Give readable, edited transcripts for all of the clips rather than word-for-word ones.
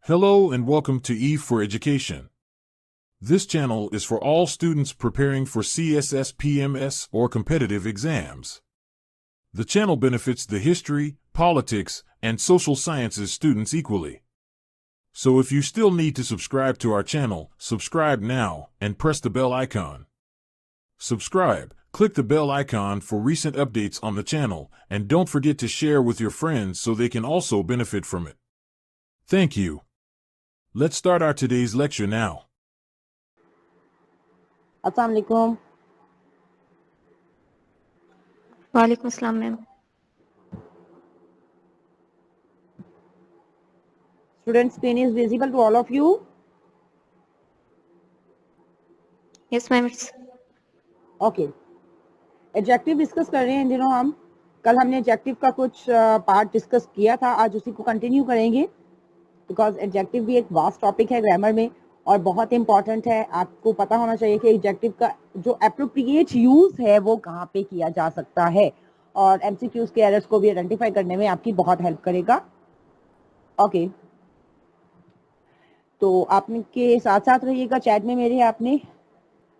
Hello and welcome to Eve for Education. This channel is for all students preparing for CSS, PMS, or competitive exams. The channel benefits the history, politics, and social sciences students equally. So if you still need to subscribe to our channel, subscribe now and press the bell icon. Subscribe, click the bell icon for recent updates on the channel, and don't forget to share with your friends so they can also benefit from it. Thank you. Let's start our today's lecture now. अस्सलाम वालेकुम। वालेकुम अस्सलाम ma'am. Student screen is visible to all of you. Yes ma'am. Okay, adjective discuss कर रहे हैं इन दिनों हम। कल हमने एडजेक्टिव का कुछ पार्ट डिस्कस किया था, आज उसी को कंटिन्यू करेंगे बिकॉज एडजेक्टिव भी एक वास्ट टॉपिक है ग्रामर में और बहुत इंपॉर्टेंट है। आपको पता होना चाहिए कि एडजेक्टिव का जो एप्रोप्रिएट यूज है वो कहाँ पे किया जा सकता है और एमसीक्यूज के एरर्स को भी आइडेंटिफाई करने में आपकी बहुत हेल्प करेगा। ओके, तो आपके साथ साथ रहिएगा चैट में मेरे। आपने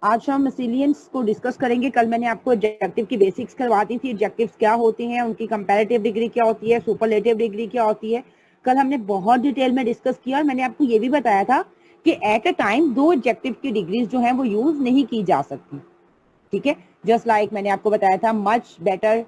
आज हम मिसलियंस को डिस्कस करेंगे। कल मैंने आपको एडजेक्टिव की बेसिक्स करवा दी थी, एडजेक्टिव्स क्या होते हैं, उनकी कंपैरेटिव डिग्री क्या होती है, सुपरलेटिव डिग्री क्या होती है। कल हमने बहुत डिटेल में डिस्कस किया और मैंने आपको ये भी बताया था कि एट अ टाइम दो एडजेक्टिव की डिग्रीज जो हैं वो यूज नहीं की जा सकती। ठीक है, जस्ट लाइक मैंने आपको बताया था much better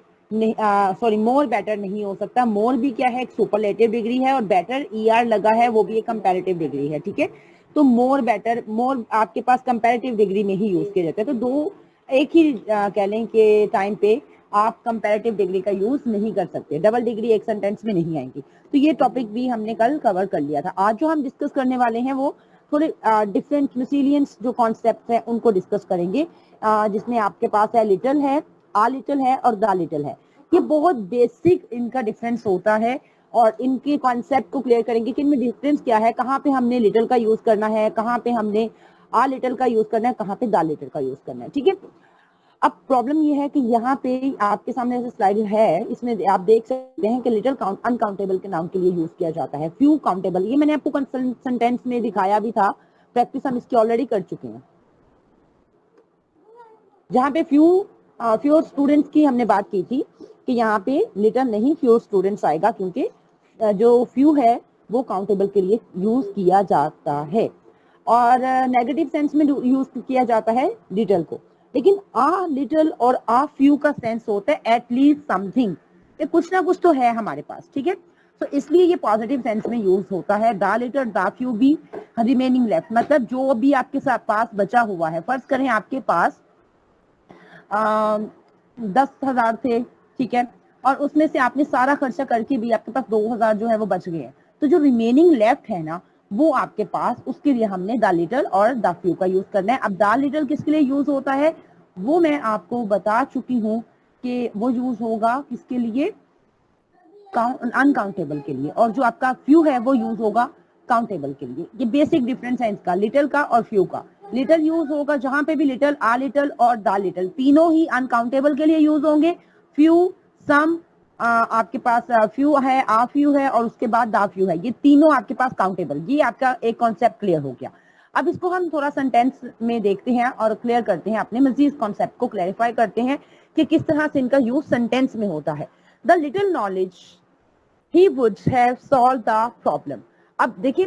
sorry more better नहीं हो सकता। मोर भी क्या है, एक सुपरलेटिव डिग्री है और बेटर ईआर लगा है वो भी एक कंपैरेटिव डिग्री है। ठीक है, तो मोर बेटर मोर आपके पास कंपैरेटिव डिग्री में ही यूज किए जाते हैं। तो दो एक ही कह लें कि टाइम पे आप कंपैरेटिव डिग्री का यूज नहीं कर सकते, डबल डिग्री एक सेंटेंस में नहीं आएंगी। तो ये टॉपिक भी हमने कल कवर कर लिया था। आज जो हम डिस्कस करने वाले हैं वो थोड़े डिफरेंट मिसलियंस जो कॉन्सेप्ट हैं उनको डिस्कस करेंगे, जिसमें आपके पास है लिटिल है, आ लिटिल है और द लिटिल है। ये बहुत बेसिक इनका डिफरेंस होता है और इनके कॉन्सेप्ट को क्लियर करेंगे कि इनमें डिफरेंस क्या है, कहाँ पे हमने लिटिल का यूज करना है, कहाँ पे हमने आ लिटिल का यूज करना है, कहाँ पे द लिटिल का यूज करना है। ठीक है, अब प्रॉब्लम ये है कि यहाँ पे आपके सामने ऐसे स्लाइड है, इसमें आप देख सकते हैं कि लिटिल काउंट अनकाउंटेबल के नाम के लिए यूज किया जाता है, फ्यू काउंटेबल। ये मैंने आपको सेंटेंस में दिखाया भी था, प्रैक्टिस हम इसकी ऑलरेडी कर चुके हैं। जहाँ पे फ्यू स्टूडेंट्स की हमने बात की थी कि यहाँ पे लिटिल नहीं फ्यू स्टूडेंट्स आएगा, क्योंकि जो फ्यू है वो काउंटेबल के लिए यूज किया जाता है और नेगेटिव सेंस में यूज किया जाता है लिटिल को। लेकिन आ लिटिल और आ फ्यू का सेंस होता है एटलीस्ट समथिंग, ये कुछ ना कुछ तो है हमारे पास। ठीक है, तो इसलिए ये पॉजिटिव सेंस में यूज होता है। द लिटिल द फ्यू भी रिमेनिंग लेफ्ट, मतलब जो भी आपके साथ पास बचा हुआ है। फर्ज करें आपके पास 10,000 थे, ठीक है, और उसमें से आपने सारा खर्चा करके भी आपके पास 2,000 जो है वो बच गए हैं। तो जो रिमेनिंग लेफ्ट है ना वो आपके पास, उसके लिए हमने द लिटिल और द फ्यू का यूज करना है। अब द लिटिल किसके लिए यूज होता है वो मैं आपको बता चुकी हूँ कि वो यूज होगा किसके लिए, अनकाउंटेबल के लिए, और जो आपका फ्यू है वो यूज होगा काउंटेबल के लिए। ये बेसिक डिफरेंस है इसका, लिटिल का और फ्यू का। लिटिल यूज होगा जहां पे भी लिटिल, आ लिटिल और द लिटिल तीनों ही अनकाउंटेबल के लिए यूज होंगे। फ्यू सम आपके पास फ्यू है, आ फ्यू है और उसके बाद द फ्यू है, ये तीनों आपके पास काउंटेबल। ये आपका एक कॉन्सेप्ट क्लियर हो गया। अब इसको हम थोड़ा सेंटेंस में देखते हैं और क्लियर करते हैं, अपने मजीद कॉन्सेप्ट को क्लैरिफाई करते हैं कि किस तरह से इनका यूज सेंटेंस में होता है। The little knowledge he would have solved the problem। अब देखिए,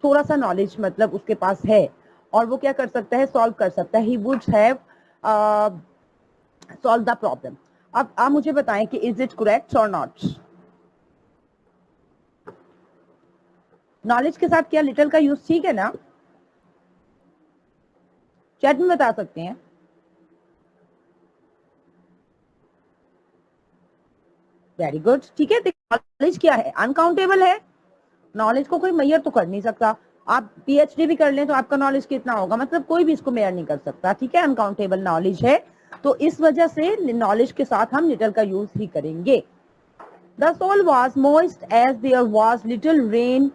थोड़ा सा नॉलेज मतलब उसके पास है और वो क्या कर सकता है, सॉल्व कर सकता है। he would have solved the problem। अब आप मुझे बताएं कि is it correct or not। Knowledge के साथ क्या लिटिल का यूज ठीक है ना, चैट में बता सकते हैं। वेरी गुड, ठीक है। नॉलेज क्या है, अनकाउंटेबल है। नॉलेज को कोई मेजर तो कर नहीं सकता। आप पीएचडी भी कर लें तो आपका नॉलेज कितना होगा, मतलब कोई भी इसको मेजर नहीं कर सकता। ठीक है, अनकाउंटेबल नॉलेज है, तो इस वजह से नॉलेज के साथ हम लिटिल का यूज ही करेंगे। The soil was moist as there was little rain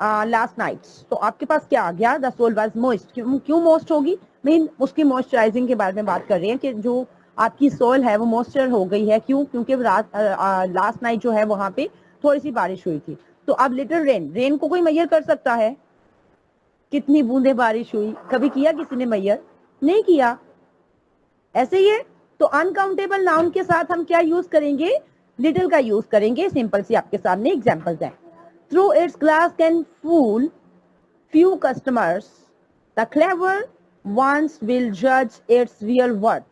last night. तो आपके पास क्या आ गया, द सोल वॉज मोइस्ट। क्यों मोस्ट होगी, मीन उसकी मॉइस्चराइजिंग के बारे में बात कर रहे हैं कि जो आपकी सोल है वो मॉइस्चर हो गई है। क्यों, क्योंकि लास्ट नाइट जो है वहां पे थोड़ी सी बारिश हुई थी। तो अब लिटिल रेन, रेन को कोई मेजर कर सकता है? कितनी बूंदे बारिश हुई, कभी किया किसी ने मेजर? नहीं किया। ऐसे ही है। तो अनकाउंटेबल नाउन के साथ हम क्या यूज करेंगे? लिटिल का यूज करेंगे। सिंपल सी आपके सामने एग्जांपल्स हैं। Through its glass can fool few customers, the clever ones will judge its real worth.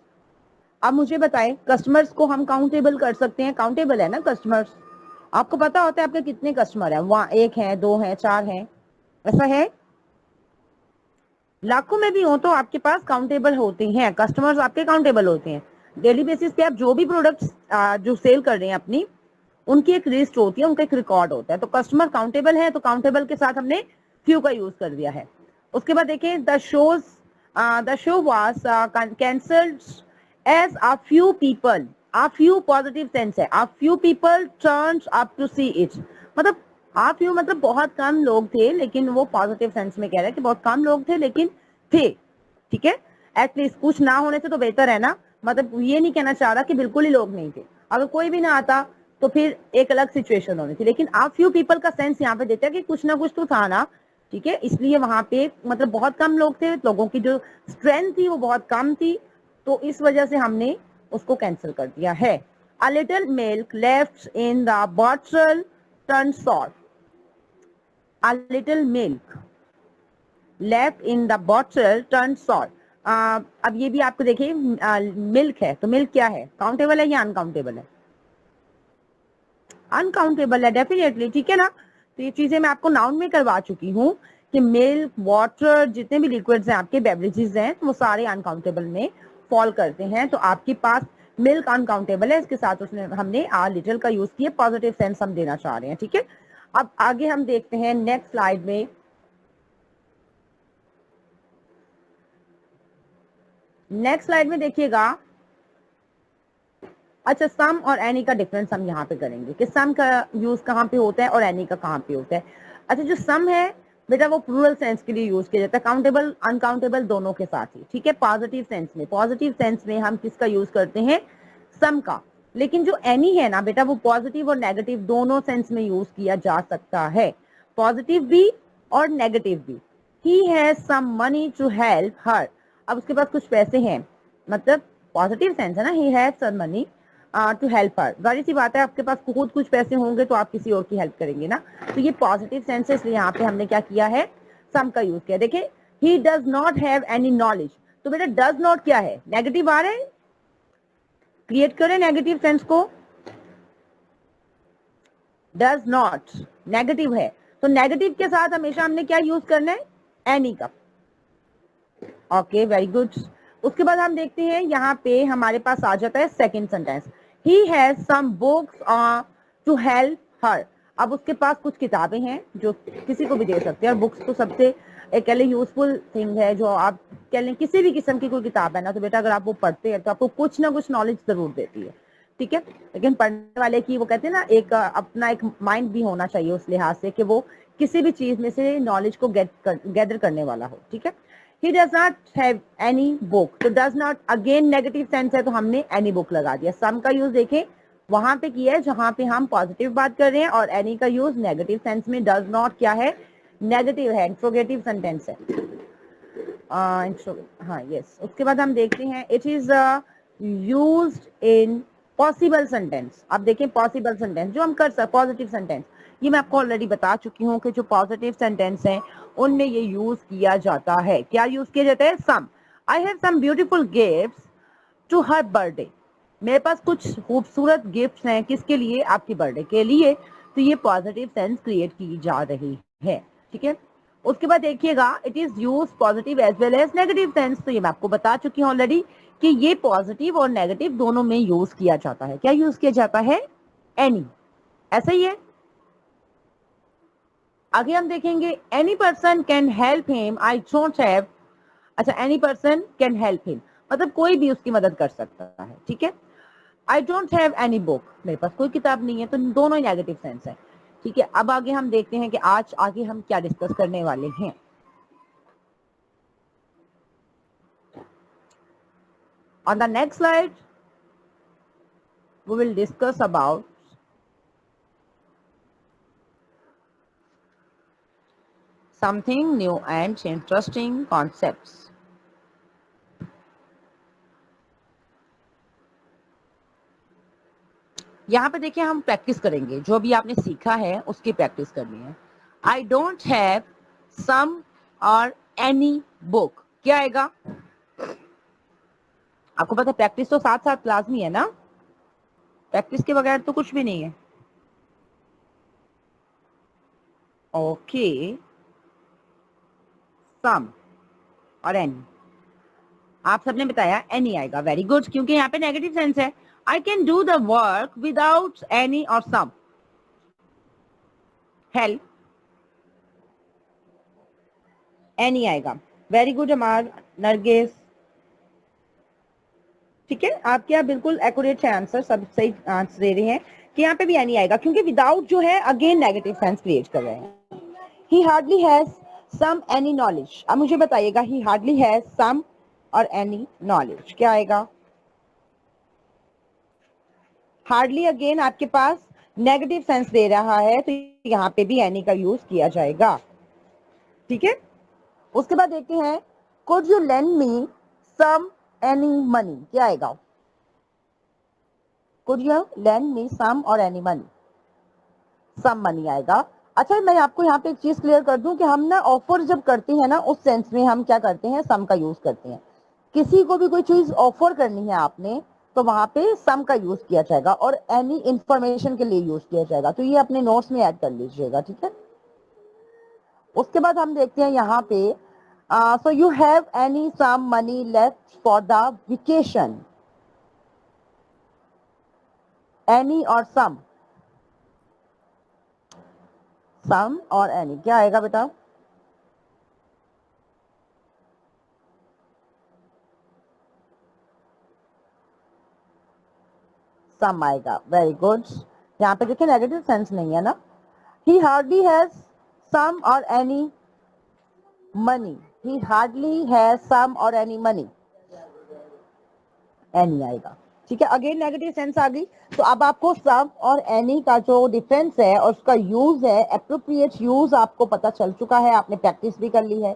अब मुझे बताएं, कस्टमर्स को हम काउंटेबल कर सकते हैं? काउंटेबल है ना कस्टमर्स? आपको पता होता है आपके कितने कस्टमर हैं? वहां 1 है, 2 है, 4 है, ऐसा है? लाखों में भी हो तो आपके पास काउंटेबल होते हैं, कस्टमर्स आपके काउंटेबल होते हैं। डेली बेसिस पे आप जो भी प्रोडक्ट्स जो सेल कर रहे हैं अपनी, उनकी एक लिस्ट होती है, उनका एक रिकॉर्ड होता है। तो कस्टमर काउंटेबल है, तो काउंटेबल के साथ हमने फ्यू का यूज कर दिया है। उसके बाद देखिए, the show was cancelled as a few people, a few positive sense है, a few people turned up to see it. मतलब अ फ्यू मतलब बहुत कम लोग थे, लेकिन वो पॉजिटिव सेंस में कह रहा है कि बहुत कम लोग थे लेकिन थे। ठीक है, एटलीस्ट कुछ ना होने से तो बेहतर है ना। मतलब ये नहीं कहना चाह रहा कि बिल्कुल ही लोग नहीं थे। अगर कोई भी ना आता तो फिर एक अलग सिचुएशन होनी थी, लेकिन आप फ्यू पीपल का सेंस यहाँ पे देता है कि कुछ ना कुछ तो था ना। ठीक है, इसलिए वहां पे मतलब बहुत कम लोग थे, लोगों की जो स्ट्रेंथ थी वो बहुत कम थी, तो इस वजह से हमने उसको कैंसिल कर दिया है। A little milk left in the bottle turn sour. A little milk left in the bottle turn sour. अब ये भी आपको देखिए, मिल्क है तो मिल्क क्या है? काउंटेबल है या अनकाउंटेबल है? अनकाउंटेबल है डेफिनेटली। ठीक है ना, तो ये चीजें मैं आपको नाउन में करवा चुकी हूँ कि मिल्क, वाटर, जितने भी लिक्विड्स हैं आपके, बेवरेजेस हैं, वो सारे अनकाउंटेबल में फॉल करते हैं। तो आपके पास मिल्क अनकाउंटेबल है, इसके साथ उसने हमने आ लिटिल का यूज किया, पॉजिटिव सेंस हम देना चाह रहे हैं। ठीक है, अब आगे हम देखते हैं नेक्स्ट स्लाइड में। नेक्स्ट स्लाइड में देखिएगा, अच्छा, सम और एनी का डिफरेंस हम यहाँ पे करेंगे कि सम का यूज कहाँ पे होता है और एनी का कहाँ पे होता है। अच्छा, जो सम है बेटा वो प्लूरल सेंस के लिए यूज किया जाता है, काउंटेबल अनकाउंटेबल दोनों के साथ ही। ठीक है, पॉजिटिव सेंस में हम किसका यूज करते हैं? सम का। लेकिन जो एनी है ना बेटा, वो पॉजिटिव और नेगेटिव दोनों सेंस में यूज किया जा सकता है, पॉजिटिव भी और नेगेटिव भी। He has some money to help her. अब उसके पास कुछ पैसे हैं, मतलब पॉजिटिव सेंस है ना, he has some money to help her. जाहिर सी बात है, आपके पास खुद कुछ पैसे होंगे तो आप किसी और की हेल्प करेंगे ना, तो ये पॉजिटिव सेंस है, इसलिए यहाँ पे हमने क्या किया है? सम का यूज किया। देखिए, he does not have any knowledge, तो बेटा डज नॉट क्या है? नेगेटिव आ रहे हैं, क्रिएट करें नेगेटिव सेंस को। डज नॉट नेगेटिव है, तो नेगेटिव के साथ हमेशा हमने क्या यूज करना है? एनी का। Okay, very good. उसके बाद हम देखते हैं, यहाँ पे हमारे पास आ जाता है second sentence, he has some books to help her. अब उसके पास कुछ किताबें हैं जो किसी को भी दे सकते हैं, और बुक्स तो सबसे एक कह लें यूजफुल थिंग है, जो आप कह लें किसी भी किस्म की कोई किताब है ना, तो बेटा अगर आप वो पढ़ते हैं तो आपको कुछ ना कुछ नॉलेज जरूर देती है। ठीक है, लेकिन पढ़ने वाले की वो कहते हैं ना, एक अपना एक माइंड भी होना चाहिए उस लिहाज से कि वो किसी भी चीज में से नॉलेज को गैदर करने वाला हो। ठीक है, he does not have any book, तो does not again negative sense है, तो हमने any book लगा दिया। सम का यूज देखें वहां पे किया है जहां पे हम पॉजिटिव बात कर रहे हैं, और any का यूज नेगेटिव सेंस में। does not क्या है? नेगेटिव है, इंट्रोगेटिव सेंटेंस है। हाँ, यस। उसके बाद हम देखते हैं, it is used in possible sentence. अब देखें पॉसिबल सेंटेंस जो हम कर सकते, पॉजिटिव सेंटेंस, ये मैं आपको ऑलरेडी बता चुकी हूँ कि जो पॉजिटिव सेंटेंस हैं उनमें ये यूज किया जाता है। क्या यूज किया जाता है? Some. I have some beautiful gifts to her birthday. मेरे पास कुछ खूबसूरत गिफ्ट्स हैं, किसके लिए? आपकी बर्थडे के लिए। तो ये पॉजिटिव सेंस क्रिएट की जा रही है। ठीक है, उसके बाद देखिएगा, it is use positive as well as negative sense. तो ये मैं आपको बता चुकी हूँ ऑलरेडी कि ये पॉजिटिव और नेगेटिव दोनों में यूज किया जाता है। क्या यूज किया जाता है? एनी। ऐसा ही है। आगे हम देखेंगे, any person can help him, I don't have. अच्छा, any person can help him मतलब कोई भी उसकी मदद कर सकता है। ठीक है, आई डोंट हैव एनी बुक, मेरे पास कोई किताब नहीं है, तो दोनों ही नेगेटिव सेंस है। ठीक है, अब आगे हम देखते हैं कि आज आगे हम क्या डिस्कस करने वाले हैं। On the next slide, we will discuss about something new and interesting concepts. यहाँ पे देखिए हम प्रैक्टिस करेंगे, जो भी आपने सीखा है उसकी प्रैक्टिस करनी है। आई डोंट हैव सम और एनी बुक, क्या आएगा? आपको पता है प्रैक्टिस तो साथ साथ लाजमी है ना, प्रैक्टिस के बगैर तो कुछ भी नहीं है। ओके, सम और एनी, आप सबने बताया एनी आएगा, वेरी गुड, क्योंकि यहाँ पे नेगेटिव सेंस है। I can do the work without any और सम। हेल्प, एनी आएगा, वेरी गुड अमार, नरगिस, ठीक है। आपके यहाँ बिल्कुल एक्यूरेट है आंसर, सब सही आंसर दे रहे हैं कि यहाँ पे भी एनी आएगा, क्योंकि विदाउट जो है अगेन नेगेटिव सेंस क्रिएट कर रहे हैं। He hardly has some any knowledge. अब मुझे बताइएगा, ही हार्डली हैज सम और एनी नॉलेज, क्या आएगा? हार्डली अगेन आपके पास नेगेटिव सेंस दे रहा है, तो यहाँ पे भी एनी का यूज किया जाएगा, ठीक है। उसके बाद देखते हैं, could you lend me some any money, क्या आएगा? Could you lend me some और एनी मनी, सम मनी आएगा। अच्छा, मैं आपको यहाँ पे एक चीज क्लियर कर दूं कि हम ना ऑफर जब करते हैं ना, उस सेंस में हम क्या करते हैं, सम का यूज करते हैं। किसी को भी कोई चीज ऑफर करनी है आपने, तो वहां पे सम का यूज किया जाएगा और एनी इंफॉर्मेशन के लिए यूज किया जाएगा। तो ये अपने नोट्स में ऐड कर लीजिएगा, ठीक है। उसके बाद हम देखते हैं यहाँ पे, so you have any some money left for the vacation, any और सम और एनी, क्या आएगा बेटा? सम आएगा, वेरी गुड। यहाँ पे देखिए नेगेटिव सेंस नहीं है ना। ही हार्डली हैज सम और any money, he hardly has some और एनी मनी, एनी आएगा, ठीक है। अगेन नेगेटिव सेंस आ गई, तो अब आपको सम और एनी का जो डिफरेंस है और उसका यूज है, एप्रोप्रिएट यूज आपको पता चल चुका है, आपने प्रैक्टिस भी कर ली है।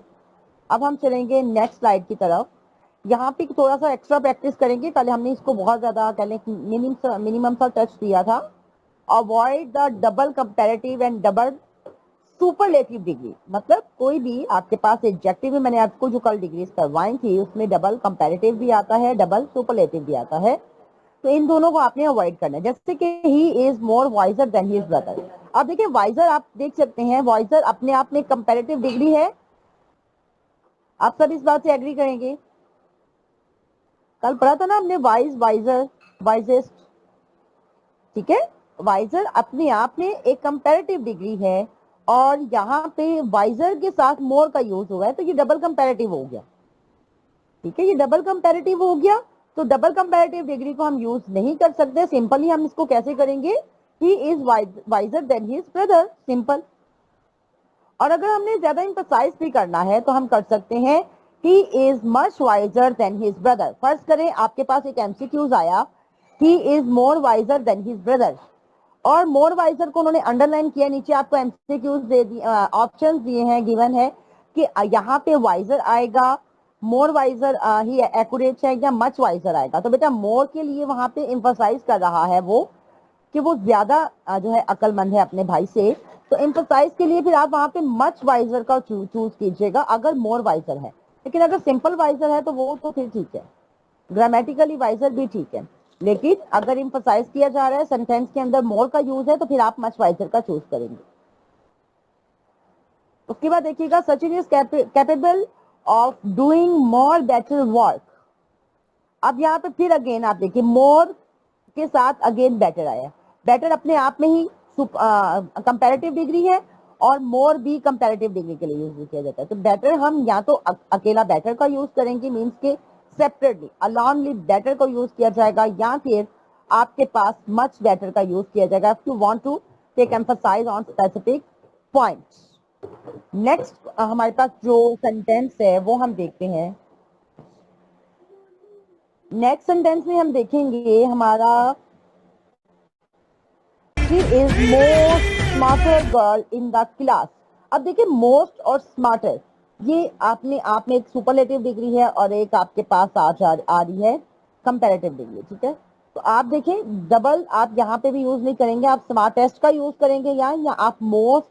अब हम चलेंगे नेक्स्ट स्लाइड की तरफ। यहाँ पे थोड़ा सा एक्स्ट्रा प्रैक्टिस करेंगे, कल हमने इसको बहुत ज्यादा मिनिमम सा टच दिया था। Avoid the double comparative and double superlative degree, मतलब कोई भी आपके पास एडजेक्टिव में, मैंने आपको जो कल डिग्रीज करवाई थी उसमें डबल कंपैरेटिव भी आता है, डबल सुपरलेटिव भी आता है, तो इन दोनों को आपने अवॉइड करना है। जैसे कि he is more visor then his brother. अब देखिए वाइजर आप देख सकते हैं, वाइजर अपने आप में कंपैरेटिव डिग्री है, आप सब इस बात से एग्री करेंगे। कल पढ़ा था ना हमने, वाइज, वाइजर, वाइजेस्ट, ठीक है। वाइजर अपने आप में एक कंपैरेटिव डिग्री है, और यहाँ पे वाइजर के साथ मोर का यूज हुआ है, तो ये डबल कंपैरेटिव हो गया, ठीक है। ये डबल कंपैरेटिव हो गया, तो डबल कंपैरेटिव डिग्री को हम यूज नहीं कर सकते। सिंपली हम इसको कैसे करेंगे, he is visor then his brother, simple. और अगर हमने ज्यादा इंपरसाइज भी करना है तो हम कर सकते हैं, he is much visor then his brother. फर्ज करें आपके पास एक एमसीक्यूज आया, he is more visor then his brother, और मोर वाइजर को उन्होंने अंडरलाइन किया, नीचे आपको एमसीक्यूज दे दिए, ऑप्शंस दिए हैं, गिवन है कि यहाँ पे वाइजर आएगा, मोर वाइजर ही एक्यूरेट है, या मच वाइजर आएगा। तो बेटा मोर के लिए वहां पे एम्फसाइज कर रहा है वो, कि वो ज्यादा जो है अक्लमंद है अपने भाई से, तो एम्फसाइज के लिए फिर आप वहां पे मच वाइजर का चूज कीजिएगा अगर मोर वाइजर है। लेकिन अगर सिंपल वाइजर है तो वो तो फिर ठीक है, ग्रामेटिकली वाइजर भी ठीक है, लेकिन अगर एम्फसाइज किया जा रहा है, सेंटेंस के अंदर मोर का यूज है, तो फिर आप मच वाइजर का चूज करेंगे। उसके बाद देखिएगा, Sachin is capable of doing more better work. अब यहाँ पे फिर अगेन आप देखिए, मोर के साथ अगेन बेटर आया। बेटर अपने आप में ही कंपैरेटिव डिग्री है, और मोर भी कंपैरेटिव डिग्री के लिए यूज किया जाता है। तो बेटर हम या तो अकेला बेटर का यूज करेंगे, मीन्स के सेपरेटली अलॉन्गली बेटर को यूज किया जाएगा, या फिर आपके पास मच बेटर का यूज किया जाएगा if you want to take emphasize on specific points. Next हमारे पास जो सेंटेंस है वो हम देखते हैं। नेक्स्ट सेंटेंस में हम देखेंगे हमारा, she is most smarter girl in the class. अब देखिए मोस्ट और स्मार्टर, ये आप में एक सुपरलेटिव डिग्री है और एक आपके पास आ रही है कंपैरेटिव डिग्री, ठीक है। तो आप देखें डबल आप यहाँ पे भी यूज नहीं करेंगे, आप स्मार्टेस्ट का यूज करेंगे या आप मोस्ट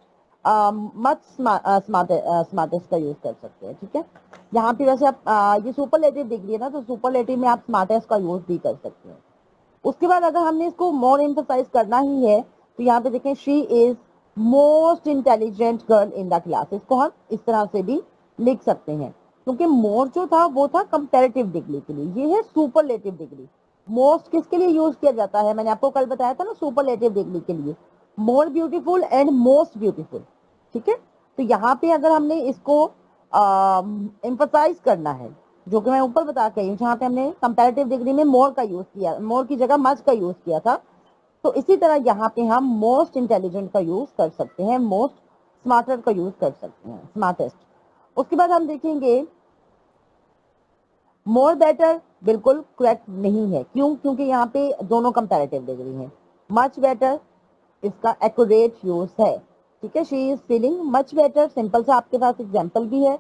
मच स्मार्टेस्ट का यूज कर सकते हैं, ठीक है। यहाँ पे वैसे आप ये सुपरलेटिव डिग्री है ना, तो सुपरलेटिव में आप स्मार्टेस्ट का यूज भी कर सकते हैं। उसके बाद अगर हमने इसको मोर एम्फसाइज करना ही है तो यहाँ पे देखें she is most intelligent girl in the class, इसको हम इस तरह से भी लिख सकते हैं, क्योंकि मोर जो था वो था कंपैरेटिव डिग्री के लिए, ये है सुपरलेटिव डिग्री। मोस्ट किसके लिए यूज किया जाता है, मैंने आपको कल बताया था ना, सुपरलेटिव डिग्री के लिए, more beautiful and most beautiful, ठीक है। तो यहाँ पे अगर हमने इसको एम्फसाइज करना है, जो कि मैं ऊपर बता के हूँ, जहाँ पे हमने कंपैरेटिव डिग्री में मोर का यूज किया, मोर की जगह मच का यूज किया था, तो इसी तरह यहाँ पे हम मोस्ट इंटेलिजेंट का यूज कर सकते हैं, मोस्ट स्मार्टर का यूज कर सकते हैं, स्मार्टेस्ट। उसके बाद हम देखेंगे मोर बेटर, बिल्कुल करेक्ट नहीं है, क्यों, क्योंकि यहाँ पे दोनों कंपैरेटिव डिग्री हैं। मच बेटर इसका एक्यूरेट यूज है, ठीक है। She is feeling much better, simple सा आपके पास एग्जाम्पल भी है,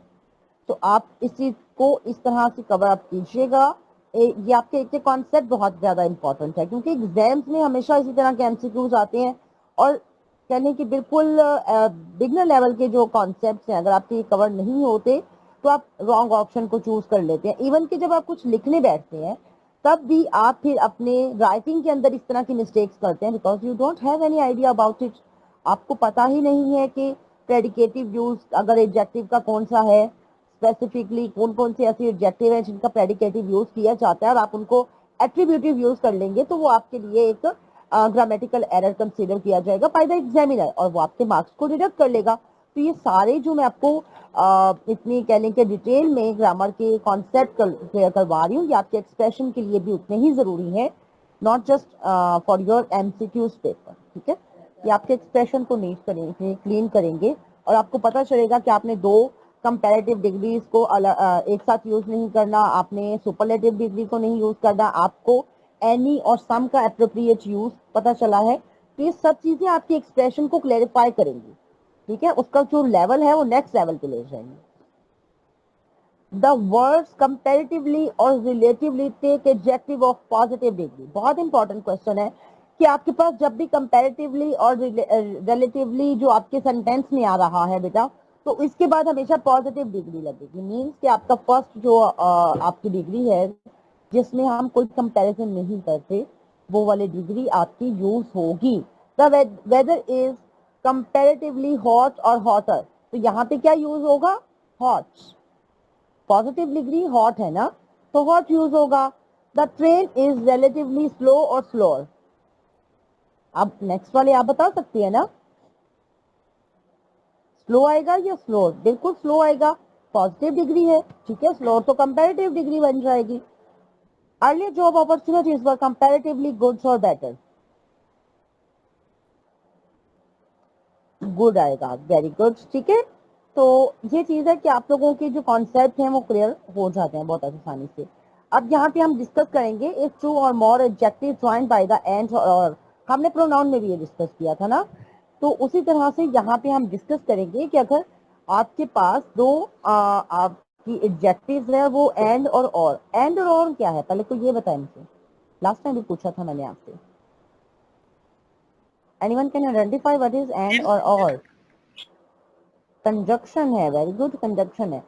तो आप इस चीज को इस तरह से कवर अप कीजिएगा। ये आपके एक कॉन्सेप्ट बहुत ज्यादा इंपॉर्टेंट है, क्योंकि एग्जाम्स में हमेशा इसी तरह के एमसीक्यूज आते हैं, और कहने की बिल्कुल बिगनर लेवल के जो कॉन्सेप्ट्स हैं, अगर आपके ये कवर नहीं होते तो आप रॉन्ग ऑप्शन को चूज कर लेते हैं। इवन कि जब आप कुछ लिखने बैठते हैं तब भी आप फिर अपने राइटिंग के अंदर इस तरह की मिस्टेक्स करते हैं, because you don't have any idea about it. आपको पता ही नहीं है कि प्रेडिकेटिव यूज अगर एडजेक्टिव का कौन सा है, स्पेसिफिकली कौन कौन से ऐसे एडजेक्टिव है जिनका प्रेडिकेटिव यूज किया जाता है, और आप उनको एट्रीब्यूटिव यूज कर लेंगे तो वो आपके लिए एक ग्रामेटिकल एरर कंसीडर किया जाएगा बाय द एग्जामिनर, और वो आपके मार्क्स को डिडक्ट कर लेगा। तो ये सारे जो मैं आपको इतनी कह लें कि डिटेल में ग्रामर के कॉन्सेप्ट क्लियर करवा रही हूँ, ये आपके एक्सप्रेशन के लिए भी उतने ही जरूरी है, not just for your MCQs paper, ठीक है। ये आपके एक्सप्रेशन को नीट करेंगे, क्लीन करेंगे, और आपको पता चलेगा कि आपने दो कंपैरेटिव डिग्रीज को एक साथ यूज नहीं करना, आपने सुपरलेटिव डिग्री को नहीं यूज करना, आपको एनी और सम का एप्रोप्रिएट यूज पता चला है। तो ये सब चीजें आपकी एक्सप्रेशन को क्लेरिफाई करेंगी, ठीक है। उसका जो लेवल है वो नेक्स्ट लेवल पे ले जाएंगे। द वर्ड्स कंपैरेटिवली और relatively take adjective of positive degree, बहुत इंपॉर्टेंट क्वेश्चन है कि आपके पास जब भी कंपैरेटिवली और रिलेटिवली जो आपके सेंटेंस में आ रहा है बेटा, तो इसके बाद हमेशा पॉजिटिव डिग्री लगेगी। मीन्स कि आपका फर्स्ट जो आपकी डिग्री है जिसमें हम कोई कंपैरिजन नहीं करते, वो वाली डिग्री आपकी यूज होगी। The weather is comparatively hot और हॉटर, तो यहाँ पे क्या यूज होगा, हॉट, पॉजिटिव डिग्री हॉट है ना, तो हॉट यूज होगा। The train is relatively slow और स्लोअर, अब नेक्स्ट वाले आप बता सकती है ना, स्लो आएगा या स्लोअर, बिल्कुल स्लो आएगा, पॉजिटिव डिग्री है, ठीक है। स्लोअर तो कंपैरेटिव डिग्री बन जाएगी। अर्लियर जॉब अपॉर्चुनिटीज वर कंपैरेटिवली गुड्स और बेटर, गुड आएगा, वेरी गुड, ठीक है। तो ये चीज है कि आप लोगों के जो कॉन्सेप्ट हैं वो क्लियर हो जाते हैं बहुत आसानी से। अब यहाँ पे हम डिस्कस करेंगे if two or more adjective joined by the and or, हमने प्रोनाउन में भी ये डिस्कस किया था ना, तो उसी तरह से यहाँ पे हम डिस्कस करेंगे कि अगर आपके पास दो आपकी एडजेक्टिव है वो एंड और एंड और क्या है, पहले तो ये बताएं मुझे, लास्ट टाइम भी पूछा था मैंने आपसे। Anyone can identify what is and or? Conjunction है, वेरी गुड, कंजक्शन है।